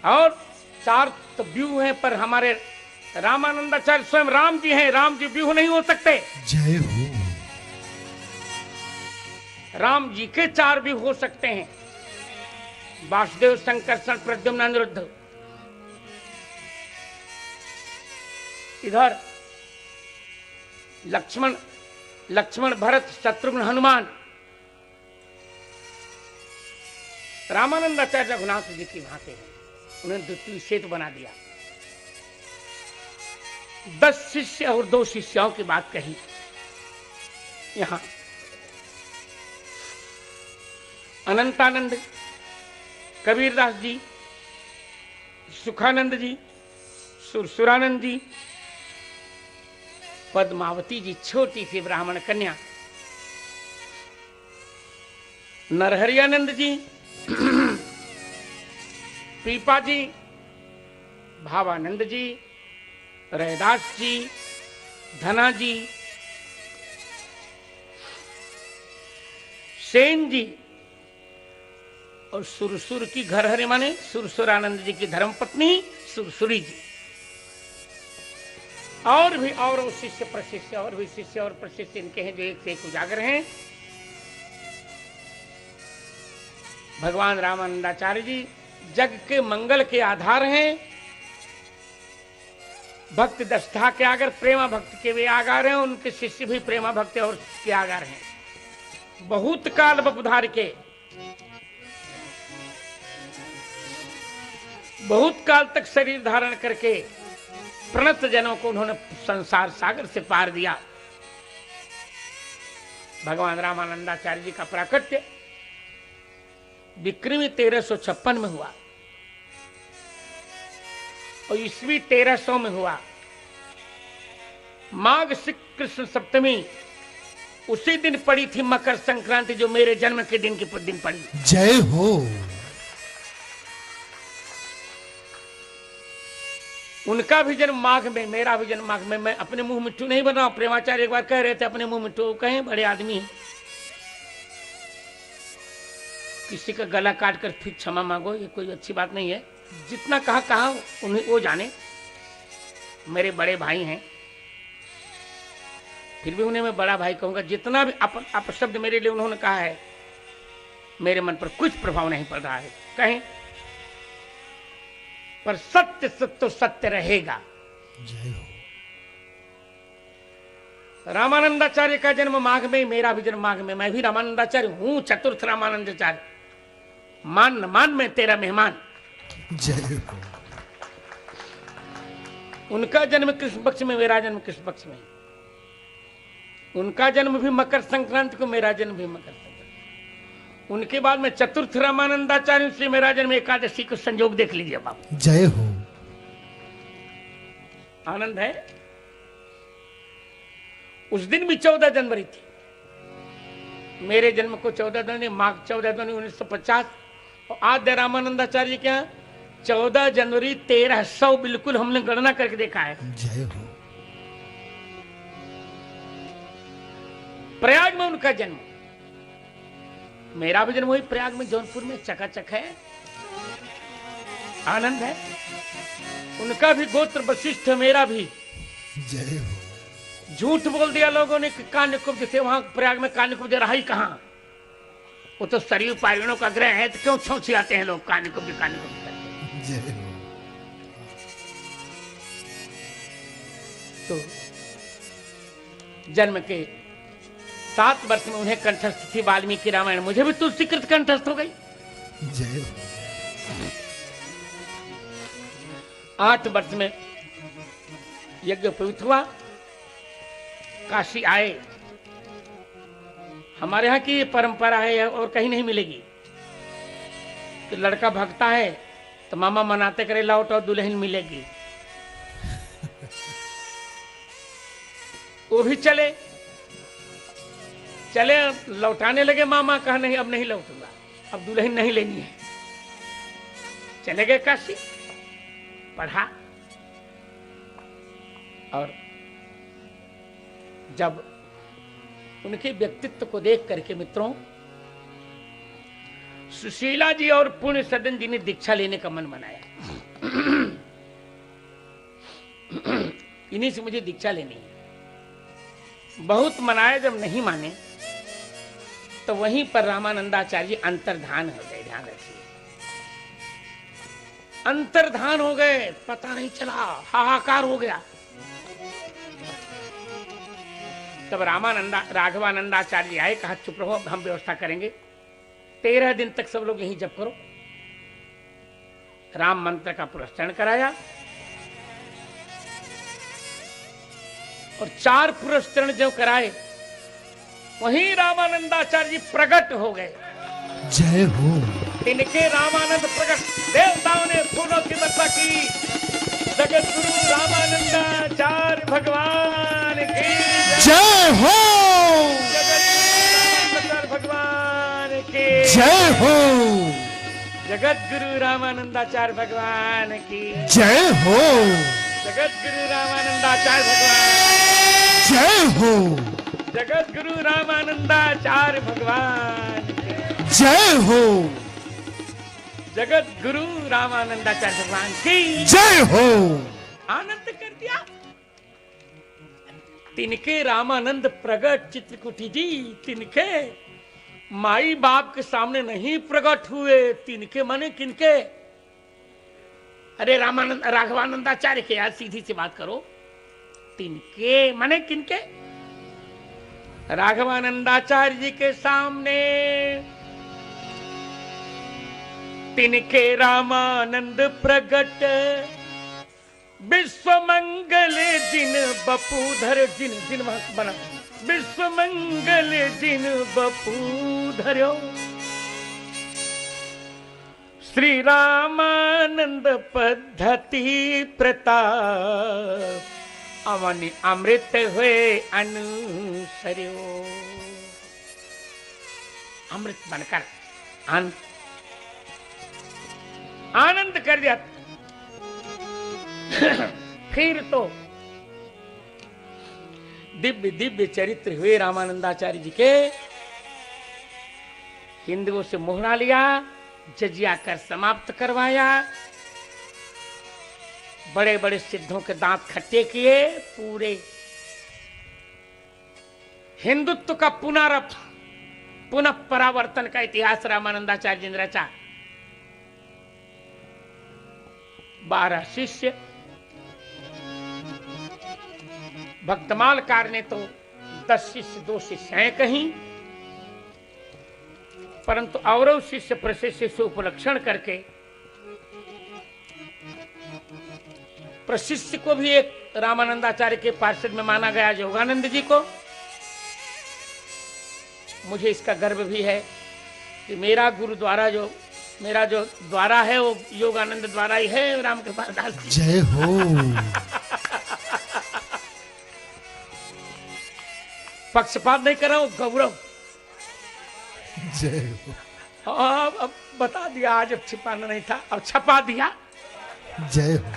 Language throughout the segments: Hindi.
और चार तो व्यूह हैं, पर हमारे रामानंदाचार्य स्वयं राम जी हैं, राम जी व्यूह नहीं हो सकते। जय हो। राम जी के चार व्यूह हो सकते हैं, वासुदेव, संकर्षण, प्रद्युम्न, अनिरुद्ध। इधर लक्ष्मण भरत शत्रुघ्न हनुमान। रामानंदाचार्य रघुनाथ जी की भांति हैं, उन्होंने द्वितीय सेतु बना दिया। 10 शिष्य और 2 शिष्यों की बात कही। यहां अनंतानंद, कबीरदास जी, सुखानंद जी, सुरसुरानंद जी, पद्मावती जी छोटी सी ब्राह्मण कन्या, नरहरियानंद जी, पीपा जी, भावानंद जी, रैदास जी, धना जी, सेन जी और सुरसुर की घर हरे माने सुरसुरानंद जी की धर्मपत्नी सुरसुरी जी। और भी और शिष्य प्रशिष्य और भी शिष्य और प्रशिष्य इनके हैं जो एक से एक उजागर हैं। भगवान रामानंदाचार्य जी जग के मंगल के आधार हैं। भक्त दष्टा के आगर, प्रेमा भक्त के भी आगार हैं, उनके शिष्य भी प्रेमा भक्त और के आगार हैं। बहुत काल बपुधार के, बहुत काल तक शरीर धारण करके प्रणत जनों को उन्होंने संसार सागर से पार दिया। भगवान रामानंदाचार्य जी का प्राकट्य विक्रमी 1356 में हुआ और ईस्वी 1300 में हुआ। माघ कृष्ण सप्तमी उसी दिन पड़ी थी मकर संक्रांति, जो मेरे जन्म के दिन की दिन पड़ी। जय हो। उनका भी जन्म माघ में, मेरा भी जन्म माघ में। मैं अपने मुंह मिट्टू नहीं बनाऊं। प्रेमाचार्य एक बार कह रहे थे अपने मुंह मिट्टू, कहें बड़े आदमी हैं, किसी का गला काट कर फिर क्षमा मांगो, ये कोई अच्छी बात नहीं है। जितना कहा उन्हें वो जाने, मेरे बड़े भाई हैं, फिर भी उन्हें मैं बड़ा भाई कहूंगा। जितना भी अपशब्द मेरे लिए उन्होंने कहा है, मेरे मन पर कुछ प्रभाव नहीं पड़ रहा है। कहें पर सत्य तो सत्य रहेगा। जय हो। रामानंदाचार्य का जन्म माघ में, मेरा भी जन्म माघ में। मैं भी रामानंदाचार्य हूं, चतुर्थ रामानंदाचार्य। मान न मान में तेरा मेहमान। जय हो। उनका जन्म कृष्ण पक्ष में, मेरा जन्म कृष्ण पक्ष में। उनका जन्म भी मकर संक्रांति को, मेरा जन्म भी मकर संक्रांति। उनके बाद में चतुर्थ रामानंदाचार्य से मेरा जन्म एकादशी को संयोग देख लीजिए बाबू। जय हो। आनंद है। उस दिन भी 14 जनवरी थी। मेरे जन्म को 14 जनवरी, माघ 14 जनवरी 1950। और आद्य रामानंदाचार्य क्या 14 जनवरी 1300, बिल्कुल हमने गणना करके देखा है। जय हो। प्रयाग में उनका जन्म, मेरा भी जन्म वही प्रयाग में, जौनपुर में, चकाचक है। आनंद है। उनका भी गोत्र वशिष्ठ, मेरा भी। जय हो। झूठ बोल दिया लोगों ने कि कान्यकुब्ज थे वहां प्रयाग में। कान्यकुब्ज रहा ही कहां, वो तो सरयू पायगणों का ग्रह है, तो क्यों छौछी आते हैं लोग कान्यकुब्ज कान्यकुब्ज करके। जय हो। तो जन्म के 7 वर्ष में उन्हें कंठस्थ थी वाल्मीकि रामायण। मुझे भी तुलसीकृत कंठस्थ हो गई। जय हो। 8 वर्ष में यज्ञ पवित्र हुआ, काशी आए। हमारे यहाँ की परंपरा है और कहीं नहीं मिलेगी कि लड़का भागता है तो मामा मनाते करे लौट और दुल्हन मिलेगी। वो भी चले लौटाने लगे। मामा कहा नहीं अब नहीं लौटूंगा, अब दुल्हन नहीं लेनी है। चले गए काशी, पढ़ा। और जब उनके व्यक्तित्व को देख करके मित्रों, सुशीला जी और पुण्य सदन जी ने दीक्षा लेने का मन बनाया। इन्हीं से मुझे दीक्षा लेनी है। बहुत मनाया, जब नहीं माने तो वहीं पर रामानंदाचार्य जी अंतर्धान हो गए। ध्यान रखिए, अंतर्धान हो गए, पता नहीं चला, हाहाकार हो गया। तब राघवानंदाचार्य जी आए, कहा चुप रहो, हम व्यवस्था करेंगे। 13 दिन तक सब लोग यहीं जप करो। राम मंत्र का पुरस्चरण कराया और 4 पुरस्चरण जो कराए, वहीं रामानंदाचार्य जी प्रकट हो गए। जय हो। इनके रामानंद प्रकट, देवताओं ने फूलों की वर्षा की। जगत गुरु रामानंदाचार्य भगवान की जय हो। जगत गुरु भगवान की जय हो। जगत गुरु रामानंदाचार्य भगवान की जय हो। जगत गुरु रामानंदाचार्य भगवान जय हो। जगत गुरु रामानंदाचार्य भगवान की जय हो। जगत गुरु रामानंदाचार्य भगवान की जय हो। आनंद कर दिया। तिनके रामानंद प्रगट चित्रकूटी जी, तिनके माई बाप के सामने नहीं प्रकट हुए। तिनके माने किनके? अरे राघवानंदाचार्य के, यार सीधी सी बात करो। तिनके माने किनके? राघवानंदाचार्य जी के सामने तिनके रामानंद प्रगट, विश्व मंगल जिन बपूधर, जिन बना विश्व मंगल जिन बपूधर्यो, श्री रामानंद पद्धति प्रताप, अवनि अमृत हुए अनुसर्यो। अमृत बनकर आनंद कर दिया। फिर तो दिव्य दिव्य चरित्र हुए रामानंदाचार्य जी के। हिंदुओं से मोहरा लिया, जजिया कर समाप्त करवाया, बड़े बड़े सिद्धों के दांत खट्टे किए। पूरे हिंदुत्व का पुनः परावर्तन का इतिहास रामानंदाचार्य जी ने रचा। 12 शिष्य, भक्तमालकार ने तो 10 शिष्य 2 शिष्य हैं कहीं, परंतु औरव शिष्य प्रशिष्य से उपलक्षण करके प्रशिष्य को भी एक रामानंदाचार्य के पार्षद में माना गया, योगानंद जी को। मुझे इसका गर्व भी है कि मेरा गुरु द्वारा मेरा जो द्वारा है वो योगानंद द्वारा ही है, रामकृपाल दास जी। जय हो। पक्षपात नहीं कर रहा हूं, गौरव। जय हो। अब बता दिया, आज अब छिपाना नहीं था, अब छपा दिया। जय हो।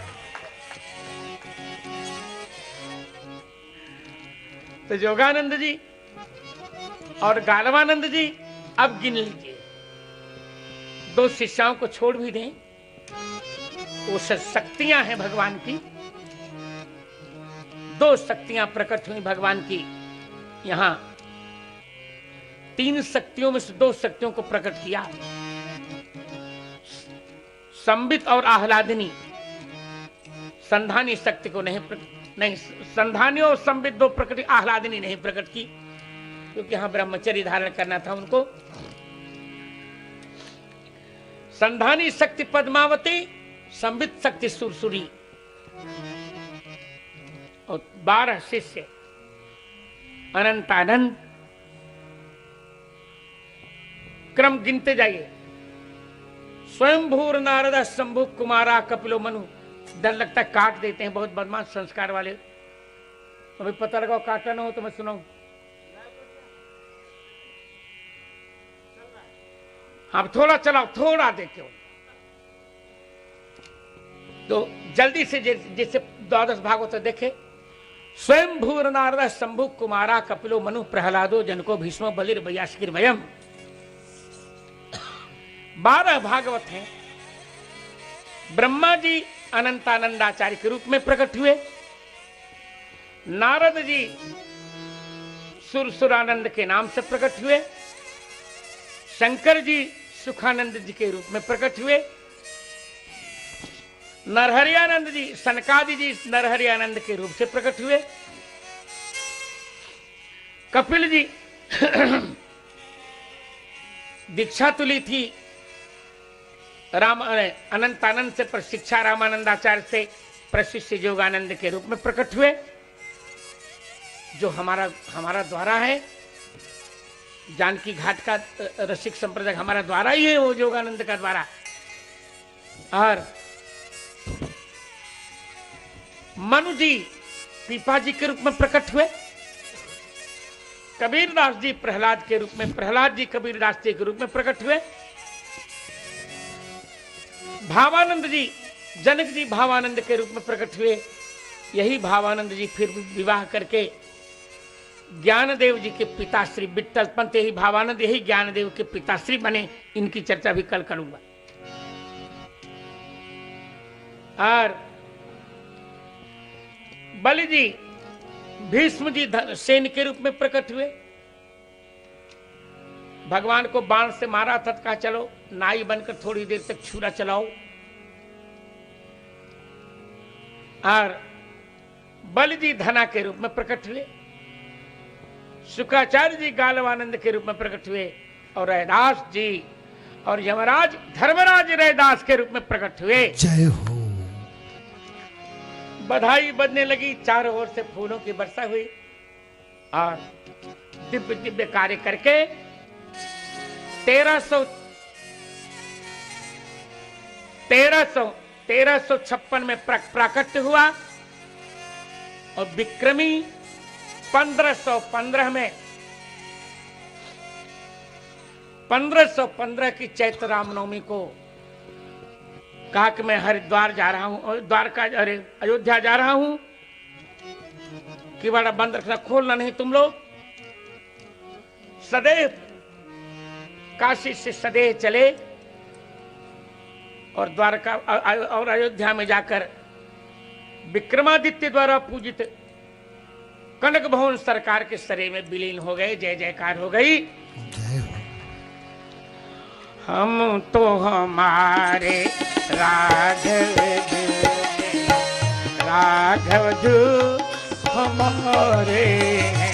तो योगानंद जी और गालवानंद जी अब गिन लीजिए। 2 शिष्यों को छोड़ भी दें, वो शक्तियां हैं भगवान की। 2 शक्तियां प्रकट हुई भगवान की। यहां 3 शक्तियों में से 2 शक्तियों को प्रकट किया, संबित और आह्लादिनी। संधानी शक्ति को नहीं, संधानी और संबित 2 प्रकट, आह्लादिनी नहीं प्रकट की, क्योंकि यहां ब्रह्मचर्य धारण करना था उनको। संधानी शक्ति पद्मावती, संबित शक्ति सुरसुरी। और 12 शिष्य अनंतानंद। क्रम गिनते जाइए। स्वयंभूर नारद शंभु कुमारा कपिलो मनु। डर लगता है काट देते हैं, बहुत बदमाश संस्कार वाले। अभी पता लगाओ, काटा ना हो तो मैं सुनाऊं। हाँ, थोड़ा चलाओ, थोड़ा देखो तो जल्दी से, जिससे 12 भागवत देखे। स्वयं भूर नारद शंभु कुमारा कपिलो मनु प्रहलादो जनको भीष्मो बलिर वयासकिर वयम। 12 भागवत हैं। ब्रह्मा जी अनंतानंदाचार्य के रूप में प्रकट हुए, नारद जी सुरसुरानंद के नाम से प्रकट हुए, शंकर जी सुखानंद जी के रूप में प्रकट हुए, नरहरियानंद जी सनकादि जी नरहरियानंद के रूप से प्रकट हुए, कपिल जी दीक्षा तुली थी अनंतानंद से, पर शिक्षा रामानंदाचार्य से प्रशिष्य योगानंद के रूप में प्रकट हुए। जो हमारा द्वारा है, जानकी घाट का रसिक संप्रदाय हमारा द्वारा ही है, वो योगानंद का द्वारा। और मनु जी पीपा जी के रूप में प्रकट हुए, कबीरदास जी प्रहलाद के रूप में, प्रहलाद जी कबीरदास जी के रूप में प्रकट हुए, भावानंद जी जनक जी भावानंद के रूप में प्रकट हुए। यही भावानंद जी फिर विवाह करके ज्ञानदेव जी के पिताश्री विट्ठल पंत, यही भावानंद यही ज्ञानदेव के पिताश्री बने। इनकी चर्चा भी कल करूंगा। और बलि जी भीष्म जी सेन के रूप में प्रकट हुए। भगवान को बाण से मारा था, कहा चलो नाई बनकर थोड़ी देर तक छुरा चलाओ। और बलि जी धना के रूप में प्रकट हुए, शुक्राचार्य जी गालवानंद के रूप में प्रकट हुए, और रैदास जी और यमराज धर्मराज रैदास के रूप में प्रकट हुए। जय हो। बधाई बजने लगी, चारों ओर से फूलों की वर्षा हुई, और दिव्य दिव्य कार्य करके 1356 में प्राकट्य हुआ, और विक्रमी 1515 में 1515 की चैत्र रामनवमी को कहा कि मैं हरिद्वार जा रहा हूं, द्वारका अरे अयोध्या जा रहा हूं, कि बड़ा बंद रखना, खोलना नहीं तुम लोग। सदैव काशी से सदैव चले, और द्वारका और अयोध्या में जाकर विक्रमादित्य द्वारा पूजित कनक भवन सरकार के सरे में विलीन हो गए। जय जयकार हो गई। जय हो। हम तो हमारे राघव जो हमारे हैं।